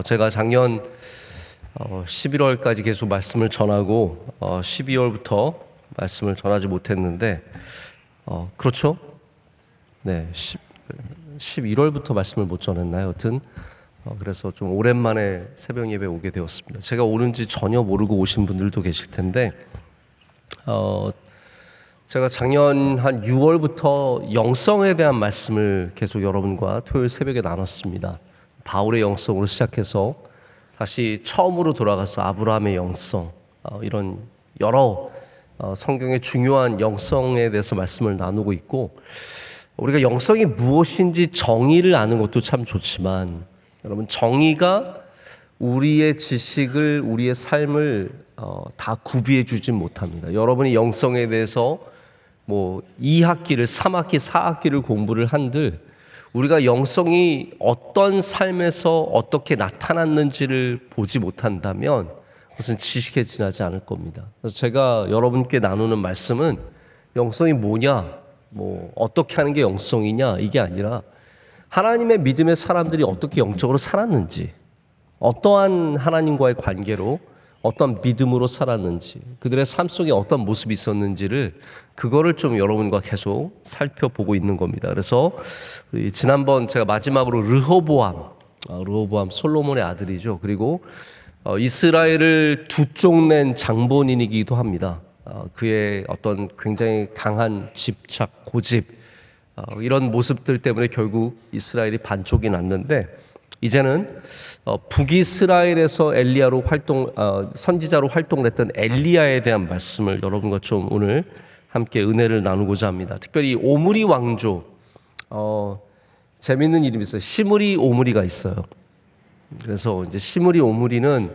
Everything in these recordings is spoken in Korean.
제가 작년 11월까지 계속 말씀을 전하고 12월부터 말씀을 전하지 못했는데 그렇죠? 네, 11월부터 말씀을 못 전했나요? 여튼 그래서 좀 오랜만에 새벽 예배 오게 되었습니다. 제가 오는지 전혀 모르고 오신 분들도 계실 텐데 제가 작년 한 6월부터 영성에 대한 말씀을 계속 여러분과 토요일 새벽에 나눴습니다. 바울의 영성으로 시작해서 다시 처음으로 돌아가서 아브라함의 영성, 이런 여러 성경의 중요한 영성에 대해서 말씀을 나누고 있고, 우리가 영성이 무엇인지 정의를 아는 것도 참 좋지만, 여러분, 정의가 우리의 지식을, 우리의 삶을 다 구비해 주진 못합니다. 여러분이 영성에 대해서 뭐 2학기를 3학기, 4학기를 공부를 한들 우리가 영성이 어떤 삶에서 어떻게 나타났는지를 보지 못한다면 그것은 지식에 지나지 않을 겁니다. 그래서 제가 여러분께 나누는 말씀은 영성이 뭐냐, 뭐 어떻게 하는 게 영성이냐, 이게 아니라 하나님의 믿음의 사람들이 어떻게 영적으로 살았는지, 어떠한 하나님과의 관계로 어떤 믿음으로 살았는지, 그들의 삶 속에 어떤 모습이 있었는지를 그거를 좀 여러분과 계속 살펴보고 있는 겁니다. 그래서 지난번 제가 마지막으로 르호보암 솔로몬의 아들이죠. 그리고 이스라엘을 두 쪽 낸 장본인이기도 합니다. 그의 어떤 굉장히 강한 집착, 고집, 이런 모습들 때문에 결국 이스라엘이 반쪽이 났는데, 이제는 북이스라엘에서 엘리야로 선지자로 활동을 했던 엘리야에 대한 말씀을 여러분과 좀 오늘 함께 은혜를 나누고자 합니다. 특별히 오므리 왕조, 재밌는 이름이 있어요. 시므리 오므리가 있어요. 그래서 이제 시므리 오므리는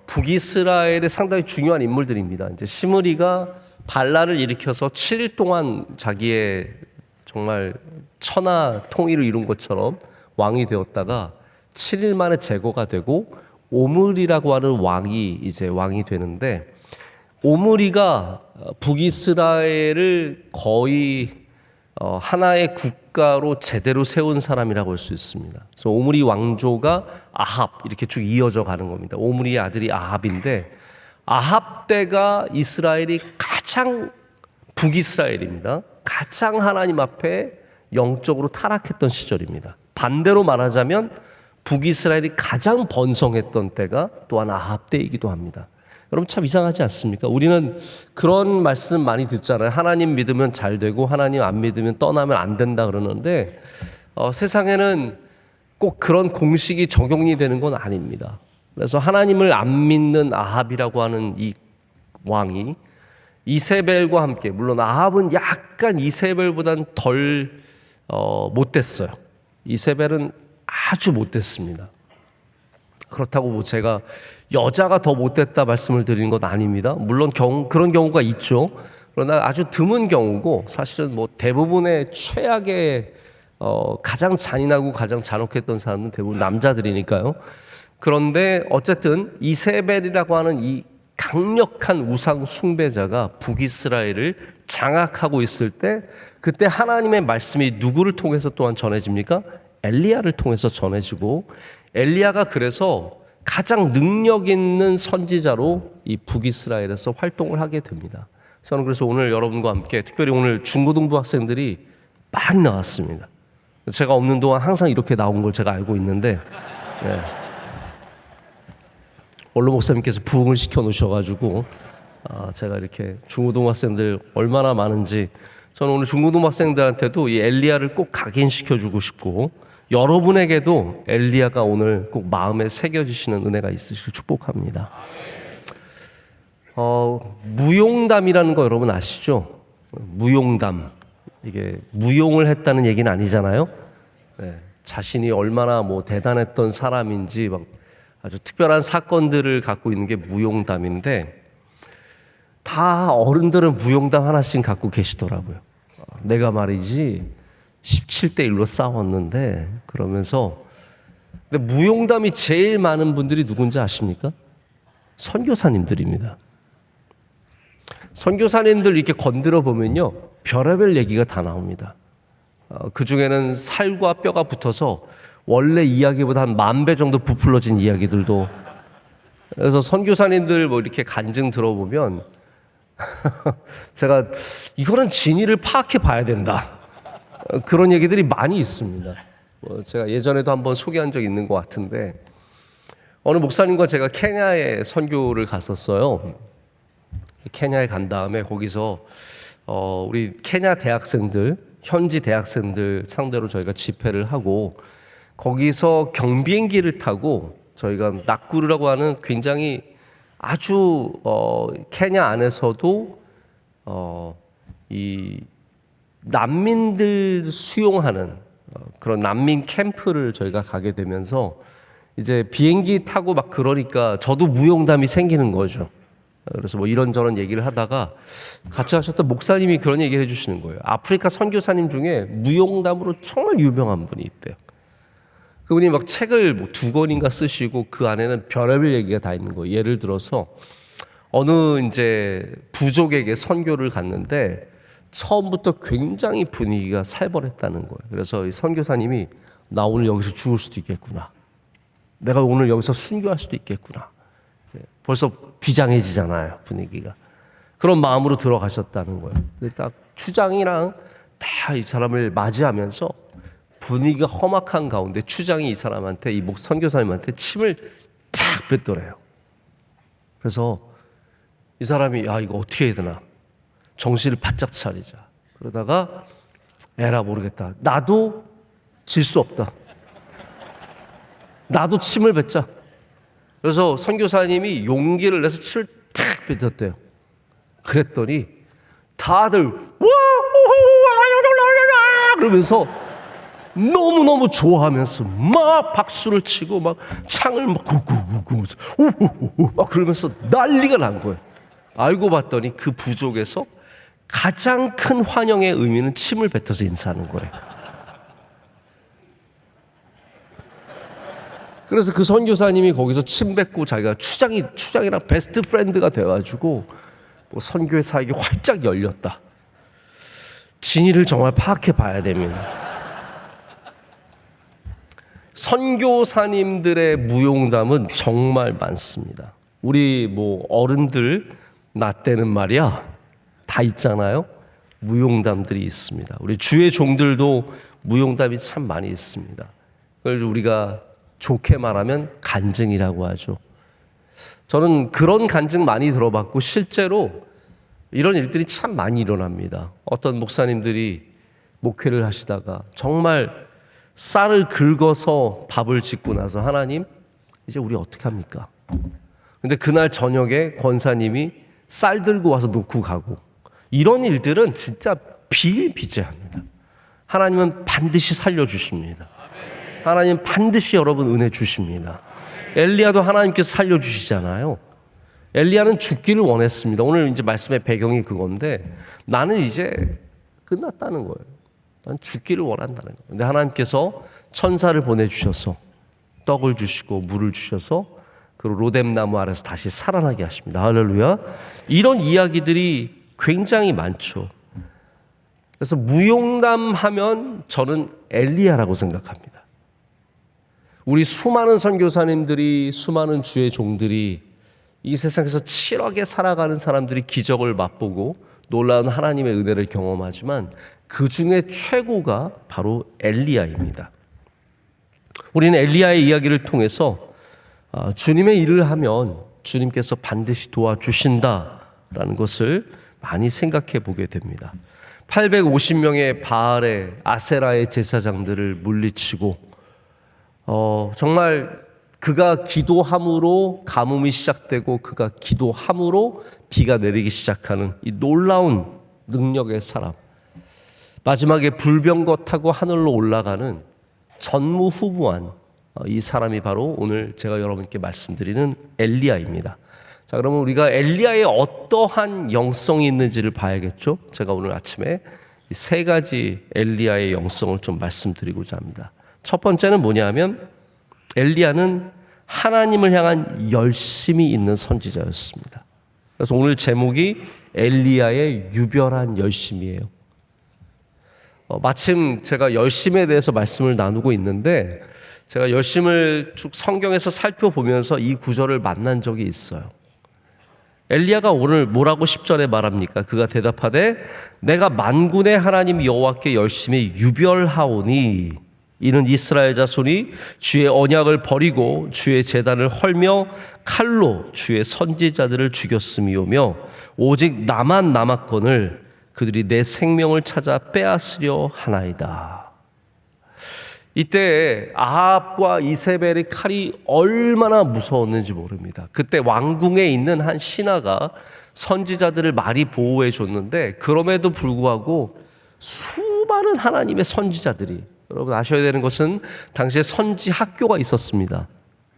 북이스라엘의 상당히 중요한 인물들입니다. 이제 시므리가 반란을 일으켜서 7일 동안 자기의 정말 천하 통일을 이룬 것처럼 왕이 되었다가 7일 만에 제거가 되고 오므리라고 하는 왕이 이제 왕이 되는데, 오므리가 북이스라엘을 거의 하나의 국가로 제대로 세운 사람이라고 할 수 있습니다. 그래서 오므리 왕조가 아합 이렇게 쭉 이어져 가는 겁니다. 오므리의 아들이 아합인데, 아합 때가 이스라엘이 북이스라엘입니다. 가장 하나님 앞에 영적으로 타락했던 시절입니다. 반대로 말하자면 북이스라엘이 가장 번성했던 때가 또한 아합 때이기도 합니다. 여러분, 참 이상하지 않습니까? 우리는 그런 말씀 많이 듣잖아요. 하나님 믿으면 잘 되고 하나님 안 믿으면 떠나면 안 된다 그러는데, 세상에는 꼭 그런 공식이 적용이 되는 건 아닙니다. 그래서 하나님을 안 믿는 아합이라고 하는 이 왕이 이세벨과 함께, 물론 아합은 약간 이세벨보다는 덜 못됐어요. 이세벨은 아주 못됐습니다. 그렇다고 뭐 제가 여자가 더 못됐다 말씀을 드리는 건 아닙니다. 물론 그런 경우가 있죠. 그러나 아주 드문 경우고, 사실은 뭐 대부분의 최악의 가장 잔인하고 가장 잔혹했던 사람은 대부분 남자들이니까요. 그런데 어쨌든 이세벨이라고 하는 이 강력한 우상 숭배자가 북이스라엘을 장악하고 있을 때, 그때 하나님의 말씀이 누구를 통해서 또한 전해집니까? 엘리야를 통해서 전해지고, 엘리야가 그래서 가장 능력 있는 선지자로 이 북이스라엘에서 활동을 하게 됩니다. 저는 그래서 오늘 여러분과 함께, 특별히 오늘 중고등부 학생들이 많이 나왔습니다. 제가 없는 동안 항상 이렇게 나온 걸 제가 알고 있는데, 네. 원로 목사님께서 부흥을 시켜 놓으셔가지고 제가 이렇게 중고등 학생들 얼마나 많은지, 저는 오늘 중고등 학생들한테도 이 엘리야를 꼭 각인시켜주고 싶고, 여러분에게도 엘리야가 오늘 꼭 마음에 새겨지시는 은혜가 있으시길 축복합니다. 무용담이라는 거 여러분 아시죠? 무용담, 이게 무용을 했다는 얘기는 아니잖아요. 네, 자신이 얼마나 뭐 대단했던 사람인지 막 아주 특별한 사건들을 갖고 있는 게 무용담인데, 다 어른들은 무용담 하나씩 갖고 계시더라고요. 내가 말이지 17대 1로 싸웠는데, 그러면서. 근데 무용담이 제일 많은 분들이 누군지 아십니까? 선교사님들입니다. 선교사님들 이렇게 건드려 보면요, 별의별 얘기가 다 나옵니다. 그 중에는 살과 뼈가 붙어서 원래 이야기보다 한 10,000배 정도 부풀러진 이야기들도. 그래서 선교사님들 뭐 이렇게 간증 들어보면 제가 이거는 진위를 파악해 봐야 된다, 그런 얘기들이 많이 있습니다. 제가 예전에도 한번 소개한 적 있는 것 같은데, 어느 목사님과 제가 케냐에 선교를 갔었어요. 케냐에 간 다음에 거기서 우리 케냐 대학생들, 현지 대학생들 상대로 저희가 집회를 하고, 거기서 경비행기를 타고 저희가 나꾸르라고 하는 굉장히 아주 케냐 안에서도 이 난민들 수용하는 그런 난민 캠프를 저희가 가게 되면서 이제 비행기 타고 막 그러니까 저도 무용담이 생기는 거죠. 그래서 뭐 이런저런 얘기를 하다가 같이 하셨던 목사님이 그런 얘기를 해주시는 거예요. 아프리카 선교사님 중에 무용담으로 정말 유명한 분이 있대요. 그분이 막 책을 뭐 2권인가 쓰시고 그 안에는 별의별 얘기가 다 있는 거예요. 예를 들어서 어느 이제 부족에게 선교를 갔는데 처음부터 굉장히 분위기가 살벌했다는 거예요. 그래서 이 선교사님이 나 오늘 여기서 죽을 수도 있겠구나, 내가 오늘 여기서 순교할 수도 있겠구나, 벌써 비장해지잖아요, 분위기가. 그런 마음으로 들어가셨다는 거예요. 근데 딱 추장이랑 다 이 사람을 맞이하면서 분위기가 험악한 가운데 추장이 이 사람한테, 이 선교사님한테 침을 탁 뱉더래요. 그래서 이 사람이 야, 이거 어떻게 해야 되나, 정신을 바짝 차리자. 그러다가 에라 모르겠다, 나도 질 수 없다, 나도 침을 뱉자. 그래서 선교사님이 용기를 내서 침을 탁 뱉었대요. 그랬더니 다들 그러면서 너무너무 좋아하면서 막 박수를 치고 막 창을 막 구구구구 막 그러면서 난리가 난 거예요. 알고 봤더니 그 부족에서 가장 큰 환영의 의미는 침을 뱉어서 인사하는 거래요. 그래서 그 선교사님이 거기서 침 뱉고 자기가 추장이랑 베스트 프렌드가 돼가지고 뭐 선교의 사역이 활짝 열렸다. 진위를 정말 파악해 봐야 됩니다. 선교사님들의 무용담은 정말 많습니다. 우리 뭐 어른들 나 때는 말이야 다 있잖아요. 무용담들이 있습니다. 우리 주의 종들도 무용담이 참 많이 있습니다. 그걸 우리가 좋게 말하면 간증이라고 하죠. 저는 그런 간증 많이 들어봤고 실제로 이런 일들이 참 많이 일어납니다. 어떤 목사님들이 목회를 하시다가 정말 쌀을 긁어서 밥을 짓고 나서 하나님 이제 우리 어떻게 합니까? 근데 그날 저녁에 권사님이 쌀 들고 와서 놓고 가고, 이런 일들은 진짜 비일비재합니다. 하나님은 반드시 살려주십니다. 하나님 반드시 여러분 은혜 주십니다. 엘리야도 하나님께서 살려주시잖아요. 엘리야는 죽기를 원했습니다. 오늘 이제 말씀의 배경이 그건데, 나는 이제 끝났다는 거예요. 난 죽기를 원한다는 거예요. 근데 하나님께서 천사를 보내주셔서 떡을 주시고 물을 주셔서 그 로뎀나무 아래서 다시 살아나게 하십니다. 할렐루야. 이런 이야기들이 굉장히 많죠. 그래서 무용담하면 저는 엘리야라고 생각합니다. 우리 수많은 선교사님들이, 수많은 주의 종들이 이 세상에서 칠하게 살아가는 사람들이 기적을 맛보고 놀라운 하나님의 은혜를 경험하지만 그 중에 최고가 바로 엘리야입니다. 우리는 엘리야의 이야기를 통해서 주님의 일을 하면 주님께서 반드시 도와주신다라는 것을 많이 생각해 보게 됩니다. 850명의 바알의 아세라의 제사장들을 물리치고 정말 그가 기도함으로 가뭄이 시작되고 그가 기도함으로 비가 내리기 시작하는 이 놀라운 능력의 사람, 마지막에 불병거 타고 하늘로 올라가는 전무후무한 이 사람이 바로 오늘 제가 여러분께 말씀드리는 엘리야입니다. 자, 그러면 우리가 엘리야의 어떠한 영성이 있는지를 봐야겠죠. 제가 오늘 아침에 이 3가지 엘리야의 영성을 좀 말씀드리고자 합니다. 첫 번째는 뭐냐면 엘리야는 하나님을 향한 열심이 있는 선지자였습니다. 그래서 오늘 제목이 엘리야의 유별한 열심이에요. 마침 제가 열심에 대해서 말씀을 나누고 있는데 제가 열심을 쭉 성경에서 살펴보면서 이 구절을 만난 적이 있어요. 엘리야가 오늘 뭐라고 10절에 말합니까? 그가 대답하되 내가 만군의 하나님 여호와께 열심히 유별하오니 이는 이스라엘 자손이 주의 언약을 버리고 주의 제단을 헐며 칼로 주의 선지자들을 죽였음이오며 오직 나만 남았거늘 그들이 내 생명을 찾아 빼앗으려 하나이다. 이때 아합과 이세벨의 칼이 얼마나 무서웠는지 모릅니다. 그때 왕궁에 있는 한 신하가 선지자들을 많이 보호해 줬는데 그럼에도 불구하고 수많은 하나님의 선지자들이, 여러분 아셔야 되는 것은 당시에 선지 학교가 있었습니다.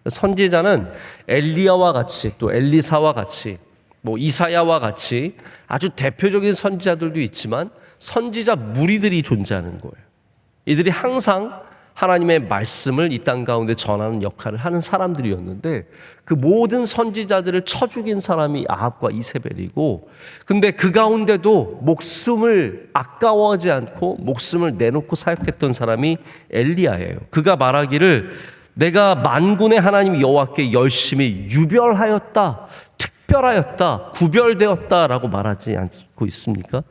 선지자는 엘리야와 같이 또 엘리사와 같이 뭐 이사야와 같이 아주 대표적인 선지자들도 있지만 선지자 무리들이 존재하는 거예요. 이들이 항상 하나님의 말씀을 이 땅 가운데 전하는 역할을 하는 사람들이었는데 그 모든 선지자들을 쳐 죽인 사람이 아합과 이세벨이고, 근데 그 가운데도 목숨을 아까워하지 않고 목숨을 내놓고 사역했던 사람이 엘리야예요. 그가 말하기를 내가 만군의 하나님 여호와께 열심히 유별하였다, 특별하였다, 구별되었다라고 말하지 않고 있습니까?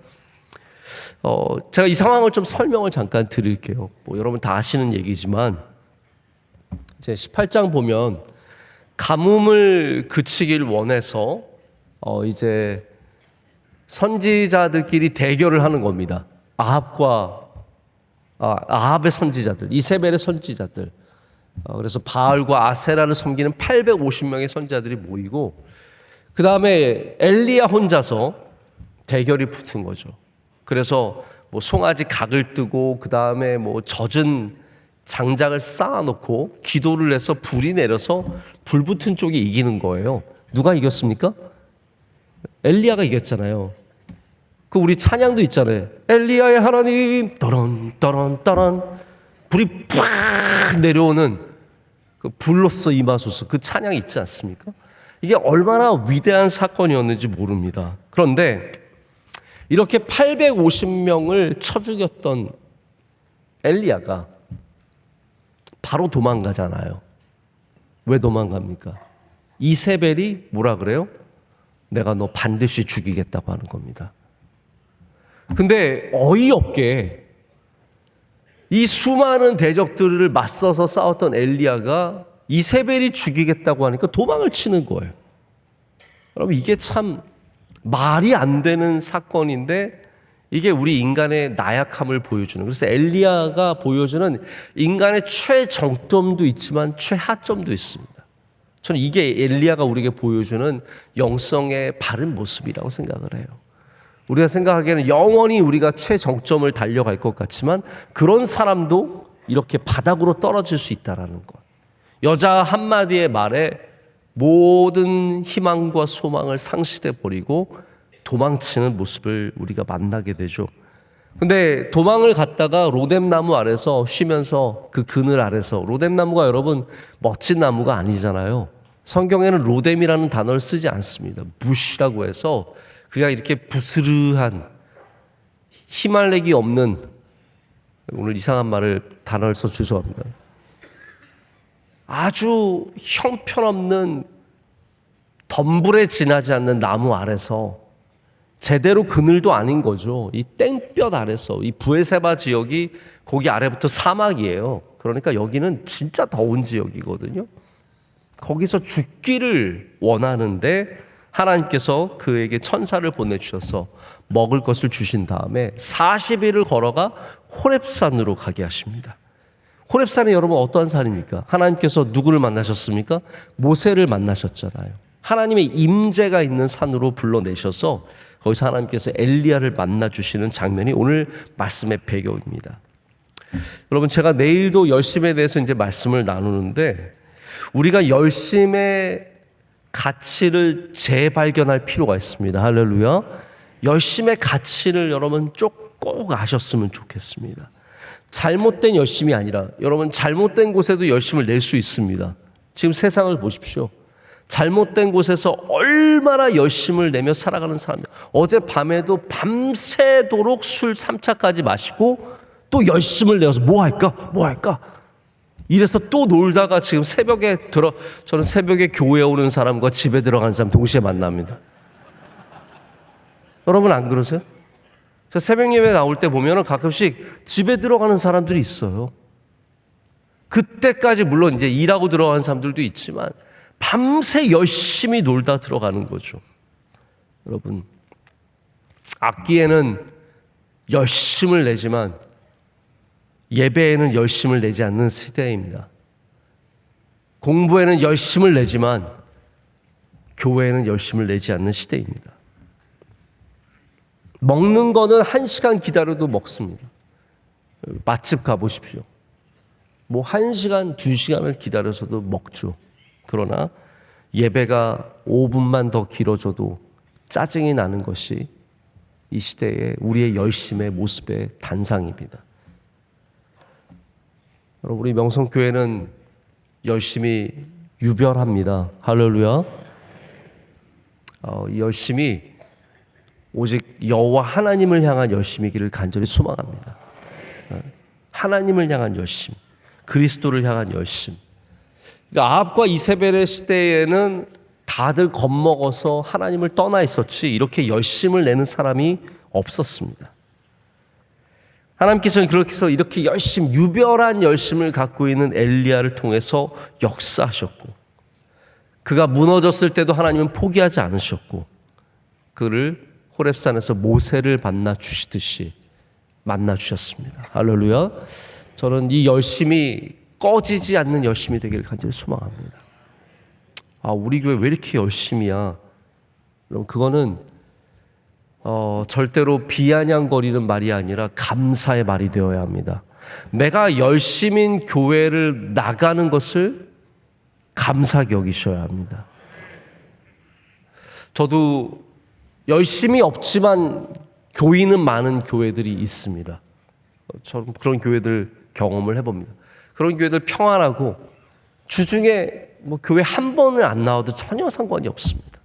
제가 이 상황을 좀 설명을 잠깐 드릴게요. 뭐 여러분 다 아시는 얘기지만 이제 18장 보면 가뭄을 그치길 원해서 이제 선지자들끼리 대결을 하는 겁니다. 아합의 선지자들, 이세벨의 선지자들. 그래서 바알과 아세라를 섬기는 850명의 선지자들이 모이고 그 다음에 엘리야 혼자서 대결이 붙은 거죠. 그래서 뭐 송아지 각을 뜨고 그 다음에 뭐 젖은 장작을 쌓아놓고 기도를 해서 불이 내려서 불 붙은 쪽이 이기는 거예요. 누가 이겼습니까? 엘리야가 이겼잖아요. 그 우리 찬양도 있잖아요. 엘리야의 하나님 떠런 떠런 떠런 불이 팍 내려오는 그 불로써 임하소서, 그 찬양이 있지 않습니까? 이게 얼마나 위대한 사건이었는지 모릅니다. 그런데 이렇게 850명을 쳐 죽였던 엘리야가 바로 도망가잖아요. 왜 도망갑니까? 이세벨이 뭐라 그래요? 내가 너 반드시 죽이겠다고 하는 겁니다. 근데 어이없게 이 수많은 대적들을 맞서서 싸웠던 엘리야가 이세벨이 죽이겠다고 하니까 도망을 치는 거예요. 여러분 이게 참 말이 안 되는 사건인데 이게 우리 인간의 나약함을 보여주는, 그래서 엘리야가 보여주는 인간의 최정점도 있지만 최하점도 있습니다. 저는 이게 엘리야가 우리에게 보여주는 영성의 바른 모습이라고 생각을 해요. 우리가 생각하기에는 영원히 우리가 최정점을 달려갈 것 같지만 그런 사람도 이렇게 바닥으로 떨어질 수 있다는 것. 여자 한마디의 말에 모든 희망과 소망을 상실해 버리고 도망치는 모습을 우리가 만나게 되죠. 근데 도망을 갔다가 로뎀나무 아래서 쉬면서 그 그늘 아래서, 로뎀나무가 여러분 멋진 나무가 아니잖아요. 성경에는 로뎀이라는 단어를 쓰지 않습니다. 부시라고 해서 그냥 이렇게 부스르한 희말렉이 없는, 오늘 이상한 단어를 써 죄송합니다. 아주 형편없는 덤불에 지나지 않는 나무 아래서 제대로 그늘도 아닌 거죠. 이 땡볕 아래서, 이 부엘세바 지역이 거기 아래부터 사막이에요. 그러니까 여기는 진짜 더운 지역이거든요. 거기서 죽기를 원하는데 하나님께서 그에게 천사를 보내주셔서 먹을 것을 주신 다음에 40일을 걸어가 호렙산으로 가게 하십니다. 호렙산이 여러분 어떠한 산입니까? 하나님께서 누구를 만나셨습니까? 모세를 만나셨잖아요. 하나님의 임재가 있는 산으로 불러내셔서 거기서 하나님께서 엘리야를 만나주시는 장면이 오늘 말씀의 배경입니다. 여러분 제가 내일도 열심에 대해서 이제 말씀을 나누는데 우리가 열심의 가치를 재발견할 필요가 있습니다. 할렐루야. 열심의 가치를 여러분 꼭 아셨으면 좋겠습니다. 잘못된 열심이 아니라 여러분 잘못된 곳에도 열심을 낼 수 있습니다. 지금 세상을 보십시오. 잘못된 곳에서 얼마나 열심을 내며 살아가는 사람들. 어젯밤에도 밤새도록 술 3차까지 마시고 또 열심을 내어서 뭐 할까? 이래서 또 놀다가 지금 저는 새벽에 교회에 오는 사람과 집에 들어가는 사람 동시에 만납니다. 여러분 안 그러세요? 저 새벽 예배 나올 때 보면 가끔씩 집에 들어가는 사람들이 있어요. 그때까지 물론 이제 일하고 들어가는 사람들도 있지만 밤새 열심히 놀다 들어가는 거죠. 여러분, 악기에는 열심을 내지만 예배에는 열심을 내지 않는 시대입니다. 공부에는 열심을 내지만 교회에는 열심을 내지 않는 시대입니다. 먹는 거는 1시간 기다려도 먹습니다. 맛집 가보십시오. 뭐 1시간, 2시간을 기다려서도 먹죠. 그러나 예배가 5분만 더 길어져도 짜증이 나는 것이 이 시대의 우리의 열심의 모습의 단상입니다. 여러분, 우리 명성교회는 열심히 유별합니다. 할렐루야. 이 열심이 오직 여호와 하나님을 향한 열심이기를 간절히 소망합니다. 하나님을 향한 열심, 그리스도를 향한 열심. 그러니까 아합과 이세벨의 시대에는 다들 겁먹어서 하나님을 떠나 있었지 이렇게 열심을 내는 사람이 없었습니다. 하나님께서는 그렇게 해서 이렇게 유별한 열심을 갖고 있는 엘리야를 통해서 역사하셨고, 그가 무너졌을 때도 하나님은 포기하지 않으셨고, 그를 호렙산에서 모세를 만나 주시듯이 만나 주셨습니다. 할렐루야. 저는 이 열심이 꺼지지 않는 열심이 되기를 간절히 소망합니다. 우리 교회 왜 이렇게 열심이야? 그럼 그거는 절대로 비아냥거리는 말이 아니라 감사의 말이 되어야 합니다. 내가 열심인 교회를 나가는 것을 감사하게 여기셔야 합니다. 저도 열심이 없지만 교인은 많은 교회들이 있습니다. 저는 그런 교회들 경험을 해봅니다. 그런 교회들 평안하고 주중에 뭐 교회 한 번을 안 나와도 전혀 상관이 없습니다.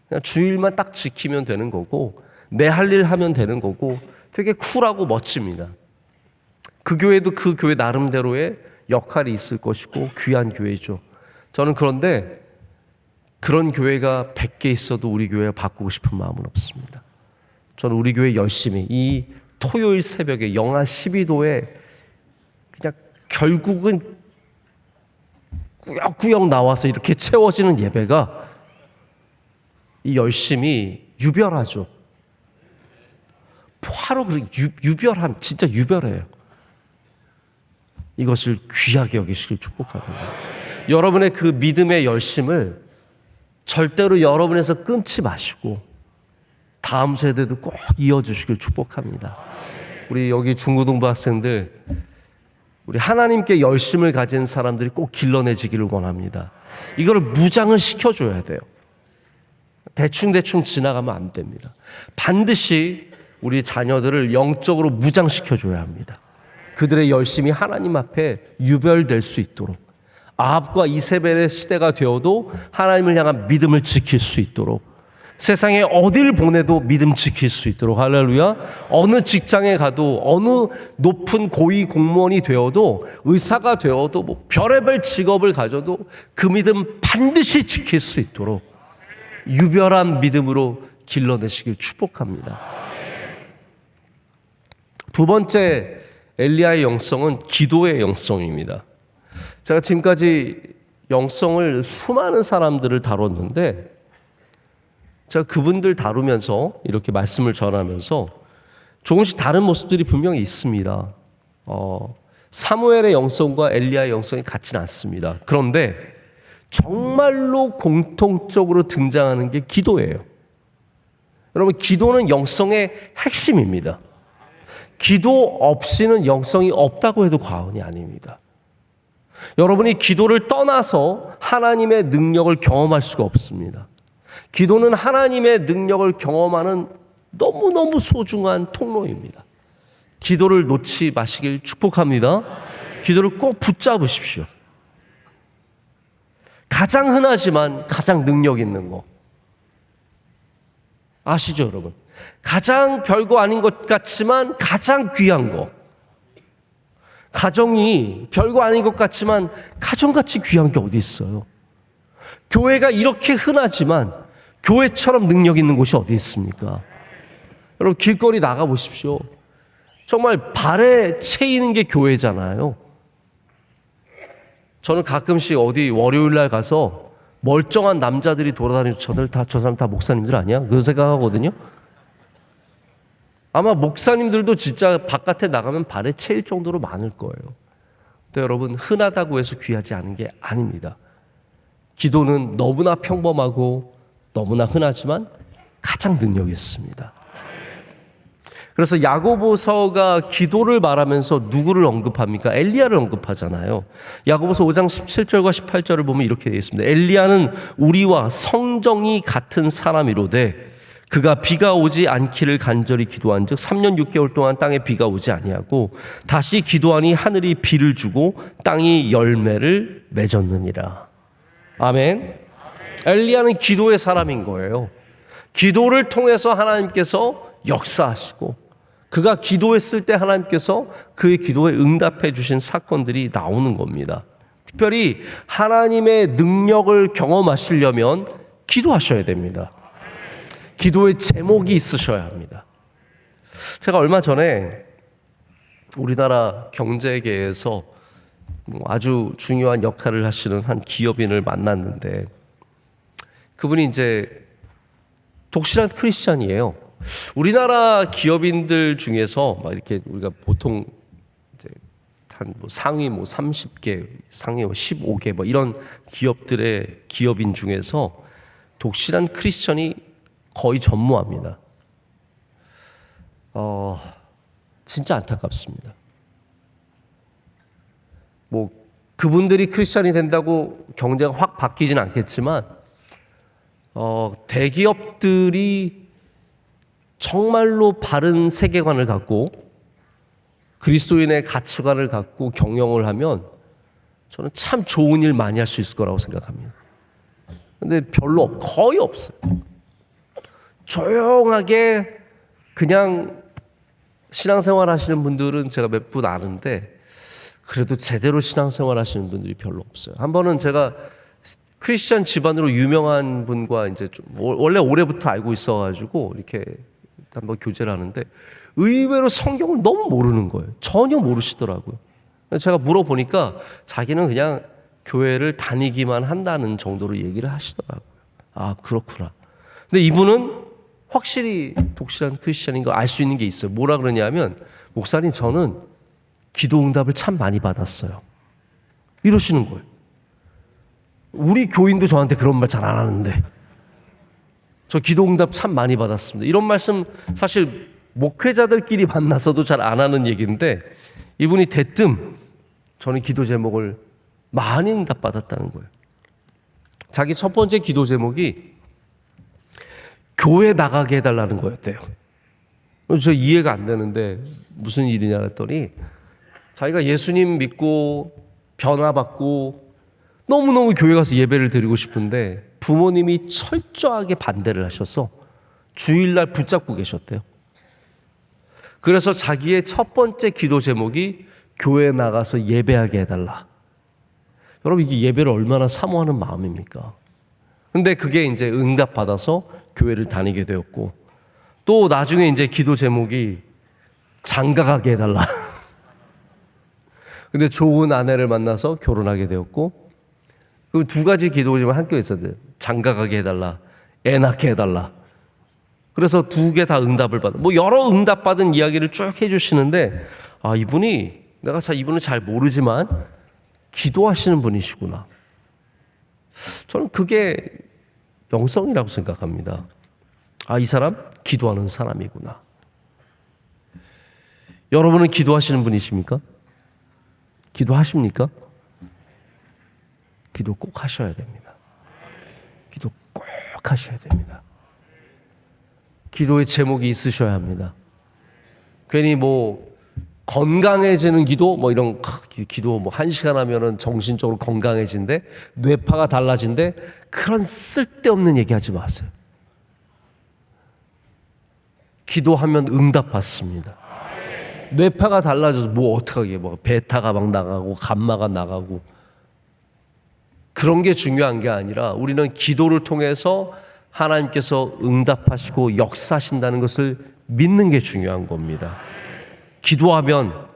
그냥 주일만 딱 지키면 되는 거고 내 할 일 하면 되는 거고 되게 쿨하고 멋집니다. 그 교회도 그 교회 나름대로의 역할이 있을 것이고 귀한 교회죠. 저는 그런데 그런 교회가 100개 있어도 우리 교회가 바꾸고 싶은 마음은 없습니다. 저는 우리 교회 열심히 이 토요일 새벽에 영하 12도에 그냥 결국은 꾸역꾸역 나와서 이렇게 채워지는 예배가 이 열심이 유별하죠. 바로 유별함, 진짜 유별해요. 이것을 귀하게 여기시길 축복합니다. 여러분의 그 믿음의 열심을 절대로 여러분에서 끊지 마시고 다음 세대도 꼭 이어주시길 축복합니다. 우리 여기 중고등부 학생들, 우리 하나님께 열심을 가진 사람들이 꼭 길러내지기를 원합니다. 이걸 무장을 시켜줘야 돼요. 대충 지나가면 안 됩니다. 반드시 우리 자녀들을 영적으로 무장시켜줘야 합니다. 그들의 열심이 하나님 앞에 유별될 수 있도록, 아합과 이세벨의 시대가 되어도 하나님을 향한 믿음을 지킬 수 있도록, 세상에 어딜 보내도 믿음 지킬 수 있도록, 할렐루야. 어느 직장에 가도, 어느 높은 고위 공무원이 되어도, 의사가 되어도, 뭐 별의별 직업을 가져도 그 믿음 반드시 지킬 수 있도록 유별한 믿음으로 길러내시길 축복합니다. 두 번째 엘리야의 영성은 기도의 영성입니다. 제가 지금까지 영성을 수많은 사람들을 다뤘는데 제가 그분들 다루면서 이렇게 말씀을 전하면서 조금씩 다른 모습들이 분명히 있습니다. 사무엘의 영성과 엘리야의 영성이 같지는 않습니다. 그런데 정말로 공통적으로 등장하는 게 기도예요. 여러분, 기도는 영성의 핵심입니다. 기도 없이는 영성이 없다고 해도 과언이 아닙니다. 여러분이 기도를 떠나서 하나님의 능력을 경험할 수가 없습니다. 기도는 하나님의 능력을 경험하는 너무너무 소중한 통로입니다. 기도를 놓지 마시길 축복합니다. 기도를 꼭 붙잡으십시오. 가장 흔하지만 가장 능력 있는 거 아시죠, 여러분? 가장 별거 아닌 것 같지만 가장 귀한 거, 가정이 별거 아닌 것 같지만 가정같이 귀한 게 어디 있어요? 교회가 이렇게 흔하지만 교회처럼 능력 있는 곳이 어디 있습니까? 여러분 길거리 나가 보십시오. 정말 발에 채이는 게 교회잖아요. 저는 가끔씩 어디 월요일 날 가서 멀쩡한 남자들이 돌아다니는 저 사람 다 목사님들 아니야? 그런 생각하거든요. 아마 목사님들도 진짜 바깥에 나가면 발에 채일 정도로 많을 거예요. 근데 여러분 흔하다고 해서 귀하지 않은 게 아닙니다. 기도는 너무나 평범하고 너무나 흔하지만 가장 능력이 있습니다. 그래서 야고보서가 기도를 말하면서 누구를 언급합니까? 엘리야를 언급하잖아요. 야고보서 5장 17절과 18절을 보면 이렇게 되어 있습니다. 엘리야는 우리와 성정이 같은 사람이로되 그가 비가 오지 않기를 간절히 기도한즉 3년 6개월 동안 땅에 비가 오지 아니하고 다시 기도하니 하늘이 비를 주고 땅이 열매를 맺었느니라. 아멘. 엘리야는 기도의 사람인 거예요. 기도를 통해서 하나님께서 역사하시고 그가 기도했을 때 하나님께서 그의 기도에 응답해 주신 사건들이 나오는 겁니다. 특별히 하나님의 능력을 경험하시려면 기도하셔야 됩니다. 기도의 제목이 있으셔야 합니다. 제가 얼마 전에 우리나라 경제계에서 아주 중요한 역할을 하시는 한 기업인을 만났는데 그분이 이제 독실한 크리스찬이에요. 우리나라 기업인들 중에서 막 이렇게 우리가 보통 이제 한 상위 30개, 상위 15개 이런 기업들의 기업인 중에서 독실한 크리스천이 거의 전무합니다. 진짜 안타깝습니다. 그분들이 크리스천이 된다고 경제가 확 바뀌진 않겠지만 대기업들이 정말로 바른 세계관을 갖고 그리스도인의 가치관을 갖고 경영을 하면 저는 참 좋은 일 많이 할 수 있을 거라고 생각합니다. 근데 거의 없어요. 조용하게 그냥 신앙생활 하시는 분들은 제가 몇 분 아는데 그래도 제대로 신앙생활 하시는 분들이 별로 없어요. 한 번은 제가 크리스천 집안으로 유명한 분과 이제 좀 원래 올해부터 알고 있어가지고 이렇게 한번 교제를 하는데 의외로 성경을 너무 모르는 거예요. 전혀 모르시더라고요. 제가 물어보니까 자기는 그냥 교회를 다니기만 한다는 정도로 얘기를 하시더라고요. 아, 그렇구나. 근데 이분은 확실히 독실한 크리스천인 거 알 수 있는 게 있어요. 뭐라 그러냐면 목사님 저는 기도 응답을 참 많이 받았어요. 이러시는 거예요. 우리 교인도 저한테 그런 말 잘 안 하는데 저 기도응답 참 많이 받았습니다. 이런 말씀 사실 목회자들끼리 만나서도 잘 안 하는 얘기인데 이분이 대뜸 저는 기도 제목을 많이 응답받았다는 거예요. 자기 첫 번째 기도 제목이 교회 나가게 해달라는 거였대요. 저 이해가 안 되는데 무슨 일이냐 했더니 자기가 예수님 믿고 변화받고 너무너무 교회 가서 예배를 드리고 싶은데 부모님이 철저하게 반대를 하셔서 주일날 붙잡고 계셨대요. 그래서 자기의 첫 번째 기도 제목이 교회 나가서 예배하게 해달라. 여러분 이게 예배를 얼마나 사모하는 마음입니까? 근데 그게 이제 응답받아서 교회를 다니게 되었고 또 나중에 이제 기도 제목이 장가가게 해달라. 근데 좋은 아내를 만나서 결혼하게 되었고 그 두 가지 기도 제목이 함께 있었대요. 장가가게 해달라, 애 낳게 해달라. 그래서 두 개 다 응답을 받아. 여러 응답받은 이야기를 쭉 해주시는데 내가 이분을 잘 모르지만 기도하시는 분이시구나. 저는 그게 영성이라고 생각합니다. 이 사람 기도하는 사람이구나. 여러분은 기도하시는 분이십니까? 기도하십니까? 기도 꼭 하셔야 됩니다. 기도 꼭 하셔야 됩니다. 기도의 제목이 있으셔야 합니다. 괜히 건강해지는 기도 이런 기도 1시간 하면은 정신적으로 건강해진대, 뇌파가 달라진대, 그런 쓸데없는 얘기하지 마세요. 기도하면 응답받습니다. 뇌파가 달라져서 뭐 어떡하게 뭐 베타가 막 나가고 감마가 나가고 그런 게 중요한 게 아니라 우리는 기도를 통해서 하나님께서 응답하시고 역사하신다는 것을 믿는 게 중요한 겁니다. 기도하면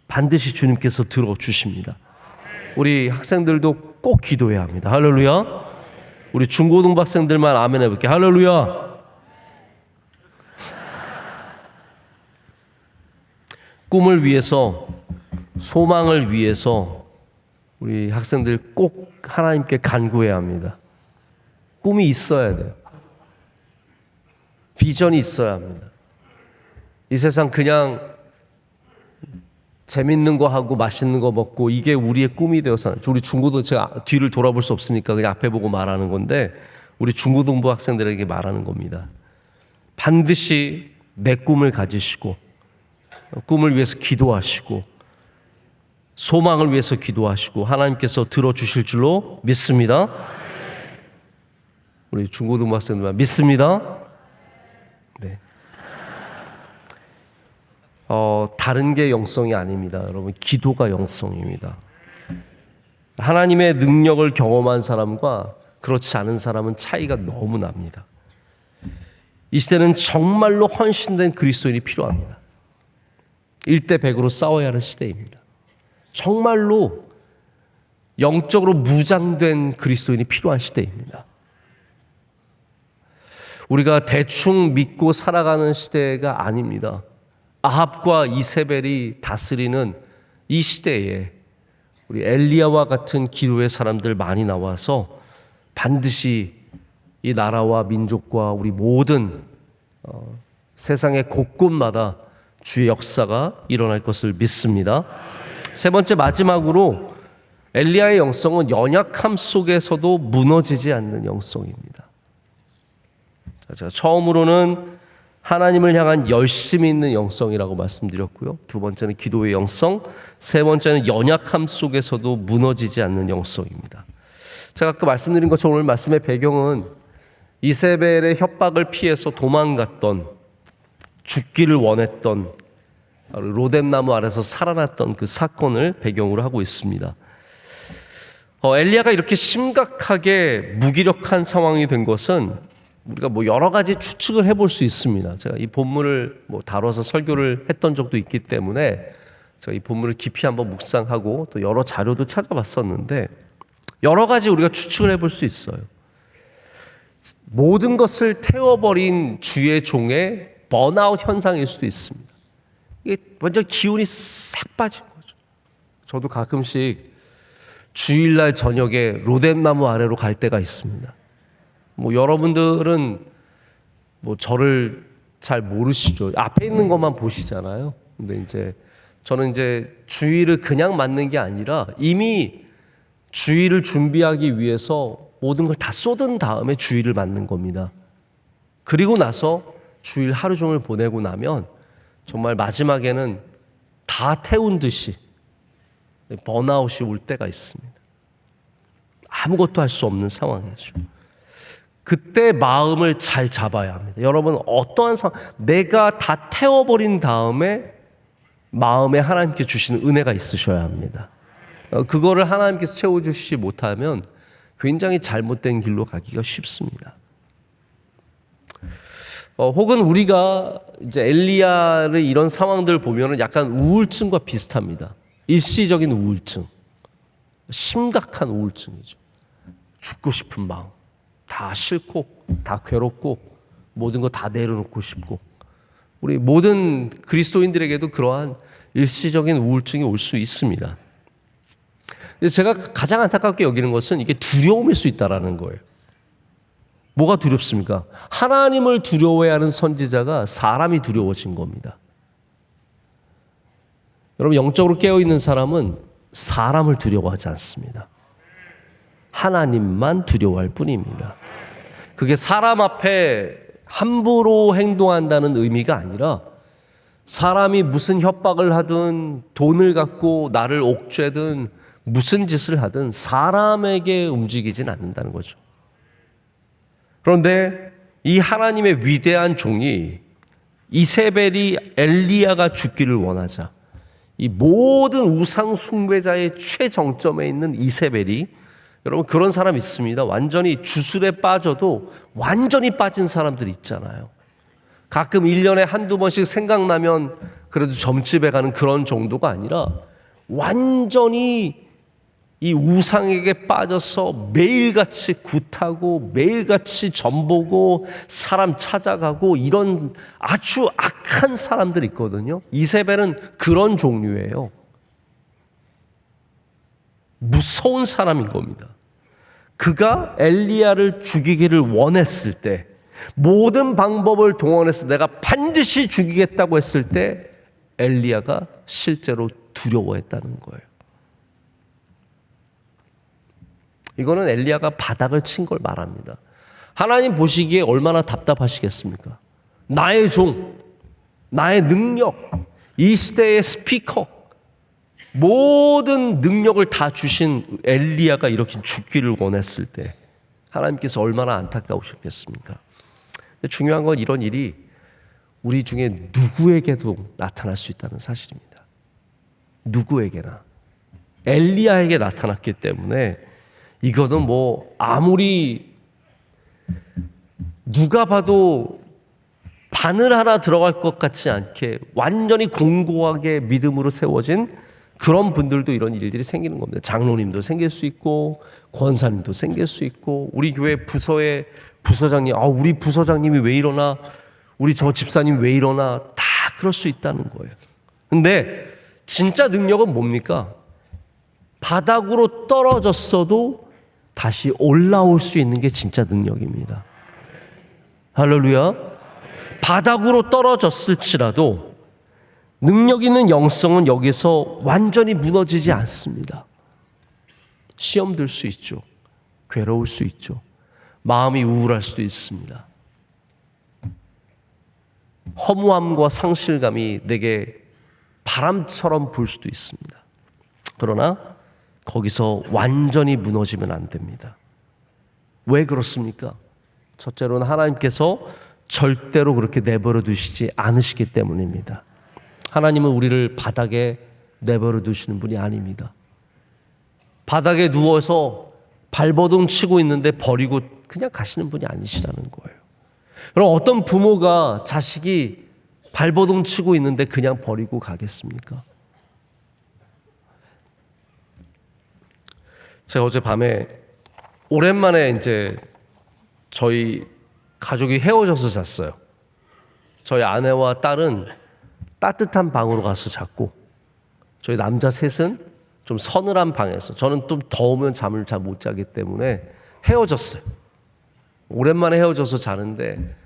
반드시 주님께서 들어주십니다. 우리 학생들도 꼭 기도해야 합니다. 할렐루야. 우리 중고등부 학생들만 아멘 해볼게요. 할렐루야. 꿈을 위해서, 소망을 위해서 우리 학생들 꼭 하나님께 간구해야 합니다. 꿈이 있어야 돼요. 비전이 있어야 합니다. 이 세상 그냥 재밌는 거 하고 맛있는 거 먹고 이게 우리의 꿈이 되어서, 우리 중고등, 제가 뒤를 돌아볼 수 없으니까 그냥 앞에 보고 말하는 건데 우리 중고등부 학생들에게 말하는 겁니다. 반드시 내 꿈을 가지시고 꿈을 위해서 기도하시고 소망을 위해서 기도하시고 하나님께서 들어주실 줄로 믿습니다. 우리 중고등부 학생들만 믿습니다. 네. 다른 게 영성이 아닙니다. 여러분, 기도가 영성입니다. 하나님의 능력을 경험한 사람과 그렇지 않은 사람은 차이가 너무 납니다. 이 시대는 정말로 헌신된 그리스도인이 필요합니다. 1대 100으로 싸워야 하는 시대입니다. 정말로 영적으로 무장된 그리스도인이 필요한 시대입니다. 우리가 대충 믿고 살아가는 시대가 아닙니다. 아합과 이세벨이 다스리는 이 시대에 우리 엘리야와 같은 기도의 사람들 많이 나와서 반드시 이 나라와 민족과 우리 모든 세상의 곳곳마다 주의 역사가 일어날 것을 믿습니다. 세 번째, 마지막으로 엘리야의 영성은 연약함 속에서도 무너지지 않는 영성입니다. 제가 처음으로는 하나님을 향한 열심이 있는 영성이라고 말씀드렸고요. 두 번째는 기도의 영성, 세 번째는 연약함 속에서도 무너지지 않는 영성입니다. 제가 아까 말씀드린 것처럼 오늘 말씀의 배경은 이세벨의 협박을 피해서 도망갔던, 죽기를 원했던, 로뎀나무 아래서 살아났던 그 사건을 배경으로 하고 있습니다. 엘리야가 이렇게 심각하게 무기력한 상황이 된 것은 우리가 여러 가지 추측을 해볼 수 있습니다. 제가 이 본문을 다뤄서 설교를 했던 적도 있기 때문에 제가 이 본문을 깊이 한번 묵상하고 또 여러 자료도 찾아봤었는데 여러 가지 우리가 추측을 해볼 수 있어요. 모든 것을 태워버린 주의 종의 번아웃 현상일 수도 있습니다. 이게 완전 기운이 싹 빠진 거죠. 저도 가끔씩 주일날 저녁에 로뎀나무 아래로 갈 때가 있습니다. 여러분들은 저를 잘 모르시죠. 앞에 있는 것만 보시잖아요. 근데 저는 주일을 그냥 맞는 게 아니라 이미 주일을 준비하기 위해서 모든 걸 다 쏟은 다음에 주일을 맞는 겁니다. 그리고 나서 주일 하루 종일 보내고 나면 정말 마지막에는 다 태운 듯이 번아웃이 올 때가 있습니다. 아무것도 할 수 없는 상황이죠. 그때 마음을 잘 잡아야 합니다. 여러분, 어떠한 상황, 내가 다 태워버린 다음에 마음에 하나님께 주시는 은혜가 있으셔야 합니다. 그거를 하나님께서 채워주시지 못하면 굉장히 잘못된 길로 가기가 쉽습니다. 혹은 우리가 엘리야를 이런 상황들 보면은 약간 우울증과 비슷합니다. 일시적인 우울증, 심각한 우울증이죠. 죽고 싶은 마음, 다 싫고 다 괴롭고 모든 거 다 내려놓고 싶고, 우리 모든 그리스도인들에게도 그러한 일시적인 우울증이 올 수 있습니다. 제가 가장 안타깝게 여기는 것은 이게 두려움일 수 있다는 거예요. 뭐가 두렵습니까? 하나님을 두려워해야 하는 선지자가 사람이 두려워진 겁니다. 여러분, 영적으로 깨어있는 사람은 사람을 두려워하지 않습니다. 하나님만 두려워할 뿐입니다. 그게 사람 앞에 함부로 행동한다는 의미가 아니라 사람이 무슨 협박을 하든 돈을 갖고 나를 옥죄든 무슨 짓을 하든 사람에게 움직이진 않는다는 거죠. 그런데 이 하나님의 위대한 종이 이세벨이 엘리야가 죽기를 원하자 이 모든 우상 숭배자의 최정점에 있는 이세벨이, 여러분 그런 사람 있습니다. 완전히 주술에 빠져도 완전히 빠진 사람들 있잖아요. 가끔 1년에 한두 번씩 생각나면 그래도 점집에 가는 그런 정도가 아니라 완전히 이 우상에게 빠져서 매일같이 굿하고 매일같이 점보고 사람 찾아가고 이런 아주 악한 사람들이 있거든요. 이세벨은 그런 종류예요. 무서운 사람인 겁니다. 그가 엘리야를 죽이기를 원했을 때, 모든 방법을 동원해서 내가 반드시 죽이겠다고 했을 때 엘리야가 실제로 두려워했다는 거예요. 이거는 엘리야가 바닥을 친 걸 말합니다. 하나님 보시기에 얼마나 답답하시겠습니까? 나의 종, 나의 능력, 이 시대의 스피커, 모든 능력을 다 주신 엘리야가 이렇게 죽기를 원했을 때 하나님께서 얼마나 안타까우셨겠습니까? 중요한 건 이런 일이 우리 중에 누구에게도 나타날 수 있다는 사실입니다. 누구에게나. 엘리야에게 나타났기 때문에 이거는 뭐 아무리 누가 봐도 바늘 하나 들어갈 것 같지 않게 완전히 공고하게 믿음으로 세워진 그런 분들도 이런 일들이 생기는 겁니다. 장로님도 생길 수 있고 권사님도 생길 수 있고 우리 교회 부서의 부서장님, 우리 부서장님이 왜 이러나, 우리 저 집사님 왜 이러나, 다 그럴 수 있다는 거예요. 근데 진짜 능력은 뭡니까? 바닥으로 떨어졌어도 다시 올라올 수 있는 게 진짜 능력입니다. 할렐루야. 바닥으로 떨어졌을지라도 능력 있는 영성은 여기서 완전히 무너지지 않습니다. 시험 들 수 있죠. 괴로울 수 있죠. 마음이 우울할 수도 있습니다. 허무함과 상실감이 내게 바람처럼 불 수도 있습니다. 그러나 거기서 완전히 무너지면 안 됩니다. 왜 그렇습니까? 첫째로는 하나님께서 절대로 그렇게 내버려 두시지 않으시기 때문입니다. 하나님은 우리를 바닥에 내버려 두시는 분이 아닙니다. 바닥에 누워서 발버둥 치고 있는데 버리고 그냥 가시는 분이 아니시라는 거예요. 그럼 어떤 부모가 자식이 발버둥 치고 있는데 그냥 버리고 가겠습니까? 제가 어젯밤에 오랜만에 이제 저희 가족이 헤어져서 잤어요. 저희 아내와 딸은 따뜻한 방으로 가서 잤고 저희 남자 셋은 좀 서늘한 방에서, 저는 좀 더우면 잠을 잘 못 자기 때문에 헤어졌어요. 오랜만에 헤어져서 자는데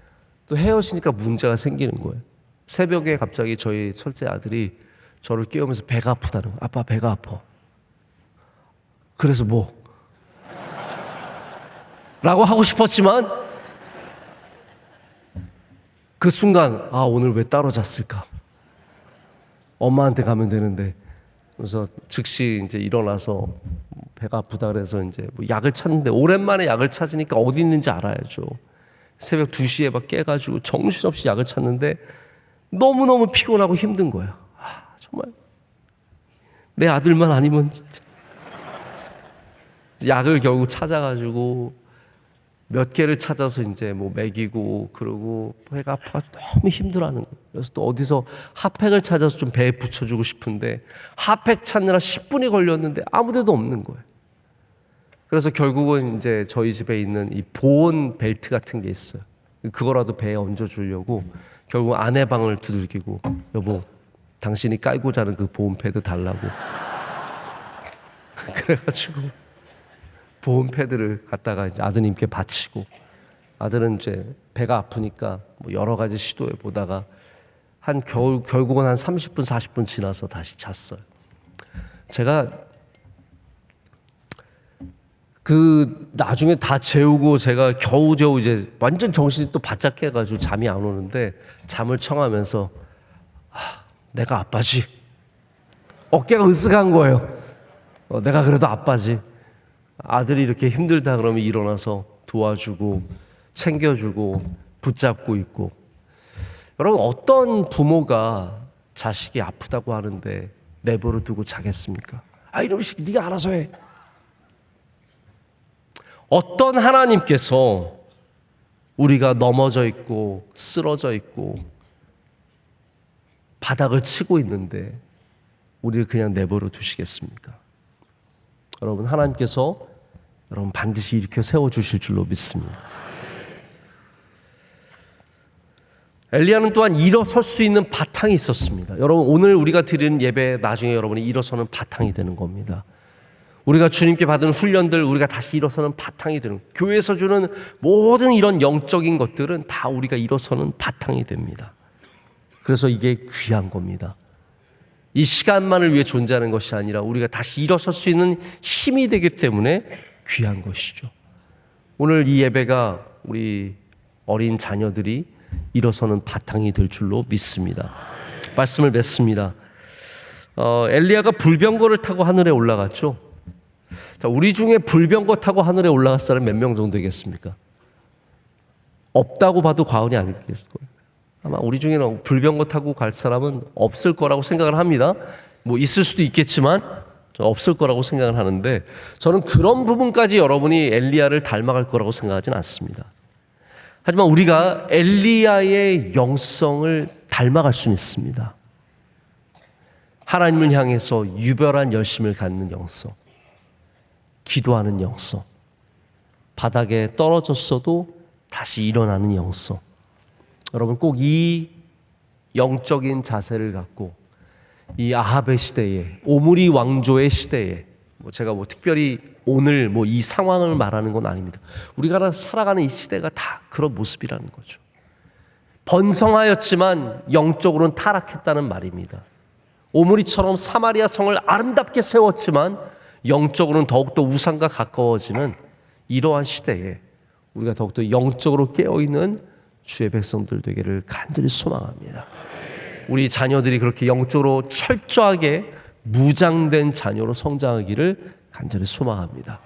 또 헤어지니까 문제가 생기는 거예요. 새벽에 갑자기 저희 첫째 아들이 저를 깨우면서 배가 아프다는 거예요. 아빠 배가 아파. 그래서 뭐? 라고 하고 싶었지만 그 순간 오늘 왜 따로 잤을까? 엄마한테 가면 되는데. 그래서 즉시 이제 일어나서 배가 아프다 그래서 이제 뭐 약을 찾는데, 오랜만에 약을 찾으니까 어디 있는지 알아야죠. 새벽 2시에 막 깨가지고 정신없이 약을 찾는데 너무너무 피곤하고 힘든 거예요. 정말 내 아들만 아니면 진짜. 약을 결국 찾아가지고 몇 개를 찾아서 이제 뭐 먹이고, 그러고 배가 아파가지고 너무 힘들어하는 거예요. 그래서 또 어디서 핫팩을 찾아서 좀 배에 붙여주고 싶은데 핫팩 찾느라 10분이 걸렸는데 아무 데도 없는 거예요. 그래서 결국은 이제 저희 집에 있는 이 보온 벨트 같은 게 있어요. 그거라도 배에 얹어주려고 결국 아내 방을 두들기고, 여보 당신이 깔고 자는 그 보온 패드 달라고. 그래가지고 보온 패드를 갖다가 이제 아드님께 바치고, 아들은 이제 배가 아프니까 뭐 여러 가지 시도해 보다가 결국은 한 30분 40분 지나서 다시 잤어요. 제가 그 나중에 다 재우고 제가 겨우겨우 이제 완전 정신이 또 바짝 깨가지고 잠이 안 오는데 잠을 청하면서 내가 아빠지. 어깨가 으쓱한 거예요. 내가 그래도 아빠지. 아들이 이렇게 힘들다 그러면 일어나서 도와주고 챙겨주고 붙잡고 있고. 여러분, 어떤 부모가 자식이 아프다고 하는데 내버려 두고 자겠습니까? 아, 이놈의 새끼 네가 알아서 해. 어떤 하나님께서 우리가 넘어져 있고 쓰러져 있고 바닥을 치고 있는데 우리를 그냥 내버려 두시겠습니까? 여러분, 하나님께서 여러분 반드시 일으켜 세워주실 줄로 믿습니다. 엘리야는 또한 일어설 수 있는 바탕이 있었습니다. 여러분, 오늘 우리가 드리는 예배 나중에 여러분이 일어서는 바탕이 되는 겁니다. 우리가 주님께 받은 훈련들, 우리가 다시 일어서는 바탕이 되는, 교회에서 주는 모든 이런 영적인 것들은 다 우리가 일어서는 바탕이 됩니다. 그래서 이게 귀한 겁니다. 이 시간만을 위해 존재하는 것이 아니라 우리가 다시 일어설 수 있는 힘이 되기 때문에 귀한 것이죠. 오늘 이 예배가 우리 어린 자녀들이 일어서는 바탕이 될 줄로 믿습니다. 말씀을 맺습니다. 엘리야가 불병거를 타고 하늘에 올라갔죠. 자, 우리 중에 불병거 타고 하늘에 올라갈 사람 몇 명 정도 되겠습니까? 없다고 봐도 과언이 아니겠어요. 아마 우리 중에는 불병거 타고 갈 사람은 없을 거라고 생각을 합니다. 뭐 있을 수도 있겠지만 없을 거라고 생각을 하는데, 저는 그런 부분까지 여러분이 엘리야를 닮아갈 거라고 생각하지는 않습니다. 하지만 우리가 엘리야의 영성을 닮아갈 수는 있습니다. 하나님을 향해서 유별한 열심을 갖는 영성, 기도하는 영성, 바닥에 떨어졌어도 다시 일어나는 영성. 여러분, 꼭 이 영적인 자세를 갖고 이 아합의 시대에, 오므리 왕조의 시대에, 제가 특별히 오늘 이 상황을 말하는 건 아닙니다. 우리가 살아가는 이 시대가 다 그런 모습이라는 거죠. 번성하였지만 영적으로는 타락했다는 말입니다. 오므리처럼 사마리아 성을 아름답게 세웠지만 영적으로는 더욱더 우상과 가까워지는 이러한 시대에 우리가 더욱더 영적으로 깨어있는 주의 백성들 되기를 간절히 소망합니다. 우리 자녀들이 그렇게 영적으로 철저하게 무장된 자녀로 성장하기를 간절히 소망합니다.